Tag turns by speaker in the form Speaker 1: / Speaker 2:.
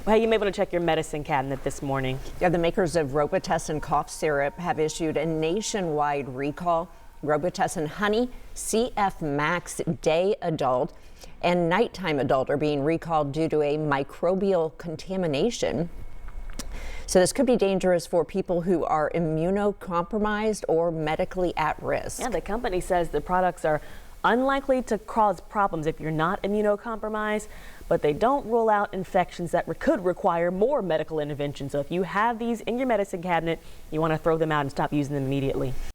Speaker 1: Hey, you may want to check your medicine cabinet this morning.
Speaker 2: Yeah, the makers of Robitussin cough syrup have issued a nationwide recall. Robitussin Honey, CF Max Day Adult, and Nighttime Adult are being recalled due to a microbial contamination. So this could be dangerous for people who are immunocompromised or medically at risk.
Speaker 1: Yeah, the company says the products are unlikely to cause problems if you're not immunocompromised, but they don't rule out infections that could require more medical intervention. So if you have these in your medicine cabinet, you want to throw them out and stop using them immediately.